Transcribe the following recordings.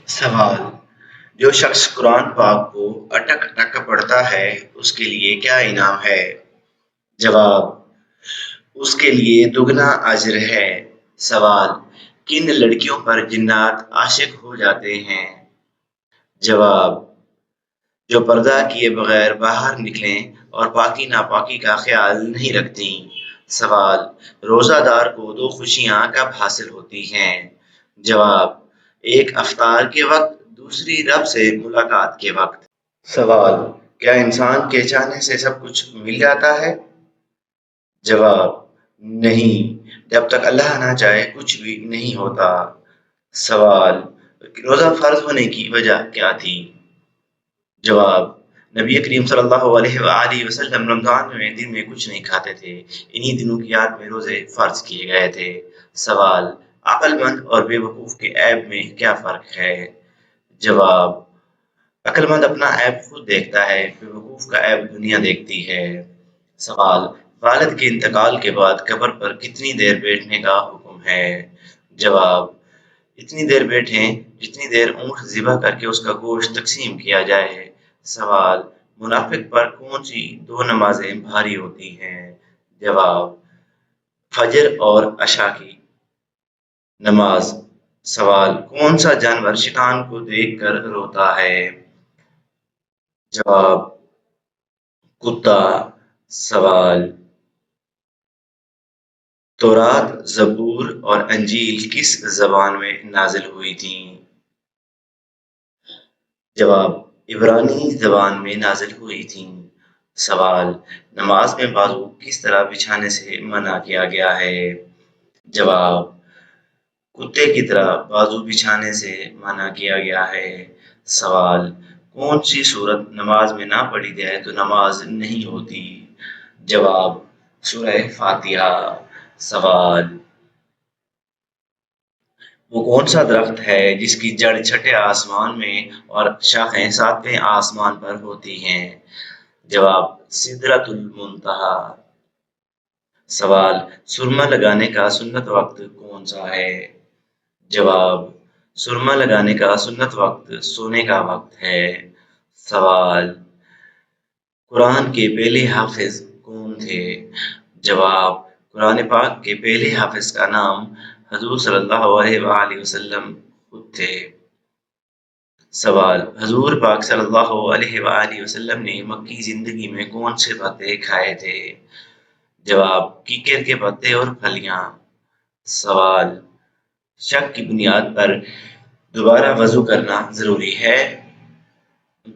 سوال: جو شخص قرآن پاک کو اٹک اٹک پڑھتا ہے اس کے لیے کیا انعام ہے؟ جواب: اس کے لیے دگنا اجر ہے۔ سوال: کن لڑکیوں پر جنات عاشق ہو جاتے ہیں؟ جواب: جو پردہ کیے بغیر باہر نکلیں اور پاکی ناپاکی کا خیال نہیں رکھتیں۔ سوال: روزہ دار کو دو خوشیاں کب حاصل ہوتی ہیں؟ جواب: ایک افطار کے وقت، دوسری رب سے ملاقات کے وقت۔ سوال: کیا انسان کے چاہنے سے سب کچھ مل جاتا ہے؟ جواب: نہیں، جب تک اللہ نہ چاہے کچھ بھی نہیں ہوتا۔ سوال: روزہ فرض ہونے کی وجہ کیا تھی؟ جواب: نبی کریم صلی اللہ علیہ وآلہ وسلم رمضان میں دن میں کچھ نہیں کھاتے تھے، انہی دنوں کی یاد میں روزے فرض کیے گئے تھے۔ سوال: عقل مند اور بے وقوف کے عیب میں کیا فرق ہے؟ جواب: عقل مند اپنا عیب خود دیکھتا ہے، بے وقوف کا عیب دنیا دیکھتی ہے۔ سوال: والد کے انتقال کے بعد قبر پر کتنی دیر بیٹھنے کا حکم ہے؟ جواب: اتنی دیر بیٹھیں جتنی دیر اونٹ ذبح کر کے اس کا گوشت تقسیم کیا جائے۔ سوال: منافق پر کون سی دو نمازیں بھاری ہوتی ہیں؟ جواب: فجر اور عشاء کی نماز۔ سوال: کون سا جانور شیطان کو دیکھ کر روتا ہے؟ جواب: کتا۔ سوال: تورات، زبور اور انجیل کس زبان میں نازل ہوئی تھیں؟ جواب: عبرانی زبان میں نازل ہوئی تھیں۔ سوال: نماز میں بازو کس طرح بچھانے سے منع کیا گیا ہے؟ جواب: کتے کی طرح بازو بچھانے سے منع کیا گیا ہے۔ سوال: کون سی سورت نماز میں نہ پڑھی جائے تو نماز نہیں ہوتی؟ جواب: سورہ فاتحہ۔ سوال: وہ کون سا درخت ہے جس کی جڑ چھٹے آسمان میں اور شاخیں ساتویں آسمان پر ہوتی ہیں؟ جواب: سدرۃ المنتہی۔ سوال: سرما لگانے کا سنت وقت کون سا ہے؟ جواب: سرما لگانے کا سنت وقت سونے کا وقت ہے۔ سوال: قرآن کے پہلے حافظ کون تھے؟ جواب: قرآن پاک کے پہلے حافظ کا نام حضور صلی اللہ علیہ وآلہ وسلم خود تھے۔ سوال: حضور پاک صلی اللہ علیہ وآلہ وسلم نے مکی زندگی میں کون سے پتے کھائے تھے؟ جواب: کیکر کے پتے اور پھلیاں۔ سوال: شک کی بنیاد پر دوبارہ وضو کرنا ضروری ہے؟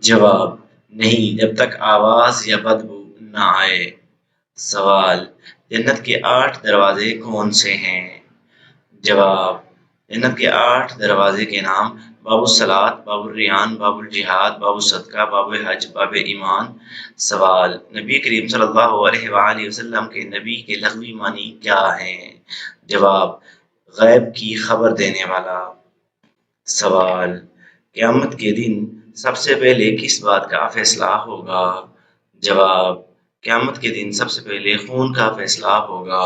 جواب: نہیں، جب تک آواز یا بدبو نہ آئے۔ سوال: جنت کے 8 دروازے کون سے ہیں؟ جواب: جنت کے 8 دروازے کے نام باب الصلاۃ، باب الریان، باب الجہاد، باب الصدقہ، باب حج، باب ایمان۔ سوال: نبی کریم صلی اللہ علیہ وآلہ وسلم کے نبی کے لغوی معنی کیا ہیں؟ جواب: غیب کی خبر دینے والا۔ سوال: قیامت کے دن سب سے پہلے کس بات کا فیصلہ ہوگا؟ جواب: قیامت کے دن سب سے پہلے خون کا فیصلہ ہوگا۔